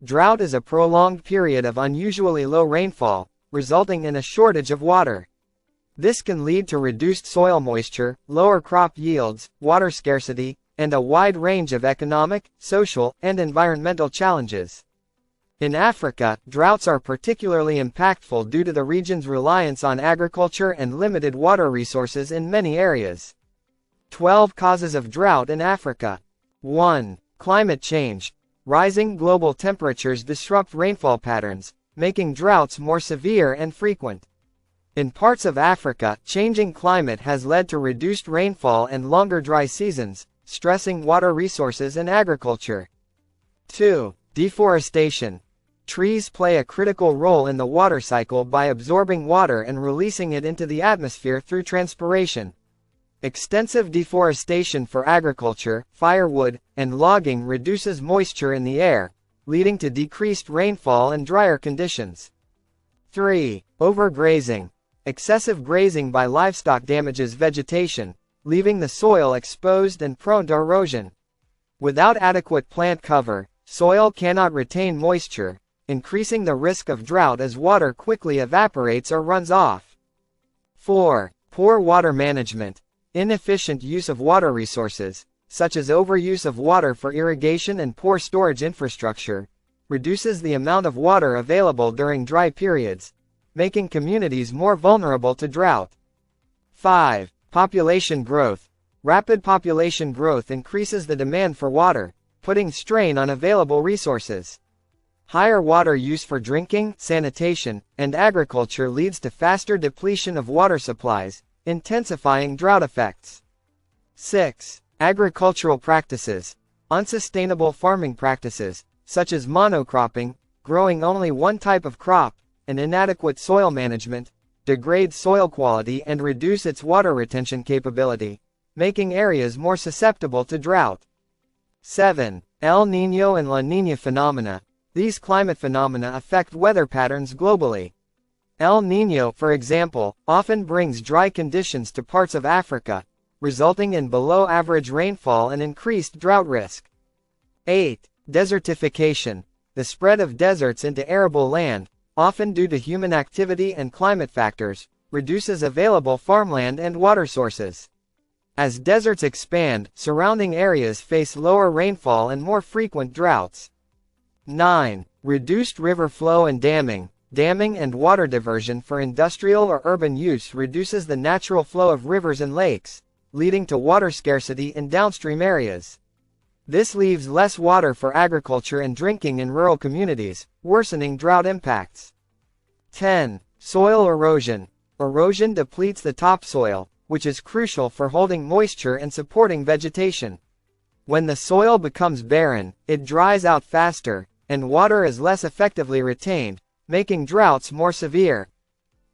Drought is a prolonged period of unusually low rainfall, resulting in a shortage of water. This can lead to reduced soil moisture, lower crop yields, water scarcity, and a wide range of economic, social, and environmental challenges. In Africa, droughts are particularly impactful due to the region's reliance on agriculture and limited water resources in many areas. 12 causes of drought in Africa. 1. Climate change. Rising global temperatures disrupt rainfall patterns, making droughts more severe and frequent. In parts of Africa, changing climate has led to reduced rainfall and longer dry seasons, stressing water resources and agriculture. 2. Deforestation. Trees play a critical role in the water cycle by absorbing water and releasing it into the atmosphere through transpiration. Extensive deforestation for agriculture, firewood, and logging reduces moisture in the air, leading to decreased rainfall and drier conditions. 3. Overgrazing. Excessive grazing by livestock damages vegetation, leaving the soil exposed and prone to erosion. Without adequate plant cover, soil cannot retain moisture, increasing the risk of drought as water quickly evaporates or runs off. 4. Poor water management. Inefficient use of water resources, such as overuse of water for irrigation and poor storage infrastructure, reduces the amount of water available during dry periods, making communities more vulnerable to drought. 5. Population growth. Rapid population growth increases the demand for water, putting strain on available resources. Higher water use for drinking, sanitation, and agriculture leads to faster depletion of water supplies, intensifying drought effects. 6. Agricultural practices. Unsustainable farming practices, such as monocropping, growing only one type of crop, and inadequate soil management, degrade soil quality and reduce its water retention capability, making areas more susceptible to drought. 7. El Niño and La Niña phenomena. These climate phenomena affect weather patterns globally. El Niño, for example, often brings dry conditions to parts of Africa, resulting in below-average rainfall and increased drought risk. 8. Desertification. The spread of deserts into arable land, often due to human activity and climate factors, reduces available farmland and water sources. As deserts expand, surrounding areas face lower rainfall and more frequent droughts. 9. Reduced river flow and damming. Damming and water diversion for industrial or urban use reduces the natural flow of rivers and lakes, leading to water scarcity in downstream areas. This leaves less water for agriculture and drinking in rural communities, worsening drought impacts. 10. Soil erosion. Erosion depletes the topsoil, which is crucial for holding moisture and supporting vegetation. When the soil becomes barren, it dries out faster, and water is less effectively retained, making droughts more severe.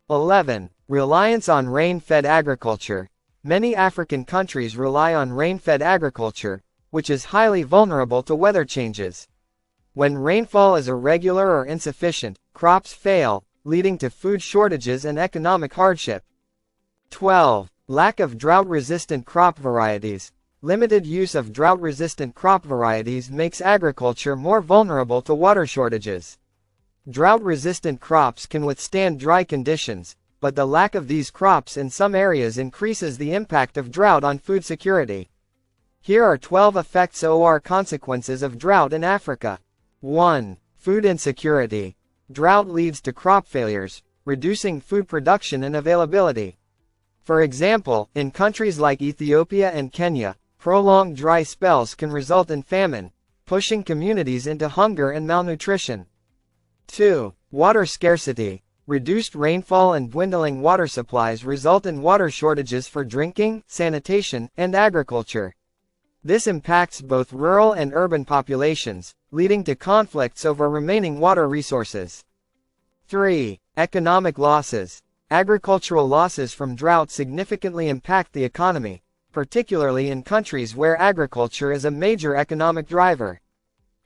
11. Reliance on rain-fed agriculture. Many African countries rely on rain-fed agriculture, which is highly vulnerable to weather changes. When rainfall is irregular or insufficient, crops fail, leading to food shortages and economic hardship. 12. Lack of drought-resistant crop varieties. Limited use of drought-resistant crop varieties makes agriculture more vulnerable to water shortages. Drought-resistant crops can withstand dry conditions, but the lack of these crops in some areas increases the impact of drought on food security. Here are 12 effects or consequences of drought in Africa. 1. Food insecurity. Drought leads to crop failures, reducing food production and availability. For example, in countries like Ethiopia and Kenya, prolonged dry spells can result in famine, pushing communities into hunger and malnutrition. 2. Water scarcity. Reduced rainfall and dwindling water supplies result in water shortages for drinking, sanitation, and agriculture. This impacts both rural and urban populations, leading to conflicts over remaining water resources. 3. Economic losses. Agricultural losses from drought significantly impact the economy, particularly in countries where agriculture is a major economic driver.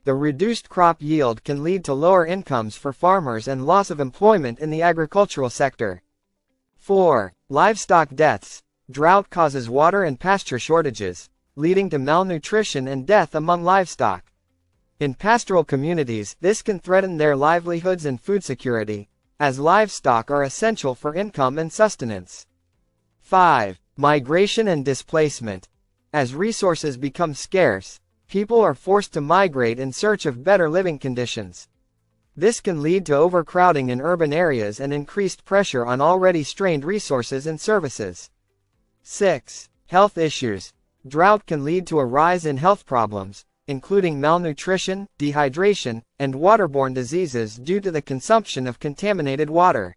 The reduced crop yield can lead to lower incomes for farmers and loss of employment in the agricultural sector. 4. Livestock deaths. Drought causes water and pasture shortages, leading to malnutrition and death among livestock. In pastoral communities, this can threaten their livelihoods and food security, as livestock are essential for income and sustenance. 5. Migration and displacement. As resources become scarce, people are forced to migrate in search of better living conditions. This can lead to overcrowding in urban areas and increased pressure on already strained resources and services. 6. Health issues. Drought can lead to a rise in health problems, including malnutrition, dehydration, and waterborne diseases due to the consumption of contaminated water.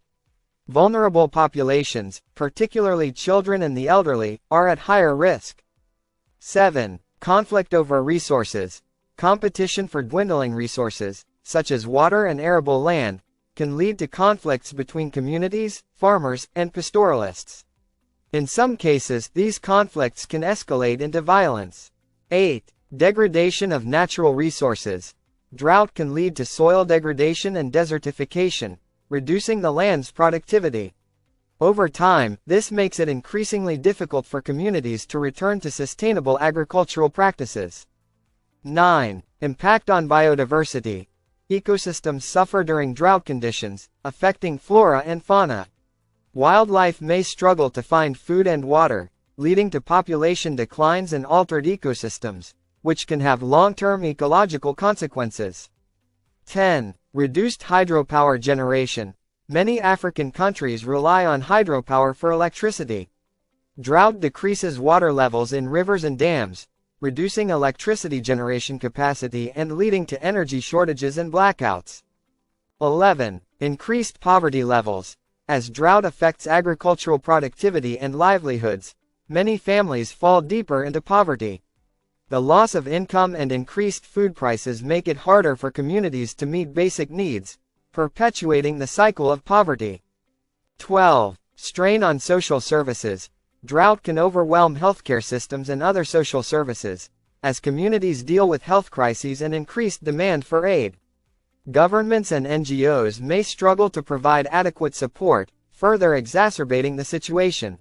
Vulnerable populations, particularly children and the elderly, are at higher risk. 7. Conflict over resources. Competition for dwindling resources, such as water and arable land, can lead to conflicts between communities, farmers, and pastoralists. In some cases, these conflicts can escalate into violence. 8. Degradation of natural resources. Drought can lead to soil degradation and desertification, reducing the land's productivity. Over time, this makes it increasingly difficult for communities to return to sustainable agricultural practices. 9. Impact on biodiversity. Ecosystems suffer during drought conditions, affecting flora and fauna. Wildlife may struggle to find food and water, leading to population declines and altered ecosystems, which can have long-term ecological consequences. 10. Reduced hydropower generation. Many African countries rely on hydropower for electricity. Drought decreases water levels in rivers and dams, reducing electricity generation capacity and leading to energy shortages and blackouts. 11. Increased poverty levels. As drought affects agricultural productivity and livelihoods, many families fall deeper into poverty. The loss of income and increased food prices make it harder for communities to meet basic needs, perpetuating the cycle of poverty. 12. Strain on social services. Drought can overwhelm healthcare systems and other social services, as communities deal with health crises and increased demand for aid. Governments and NGOs may struggle to provide adequate support, further exacerbating the situation.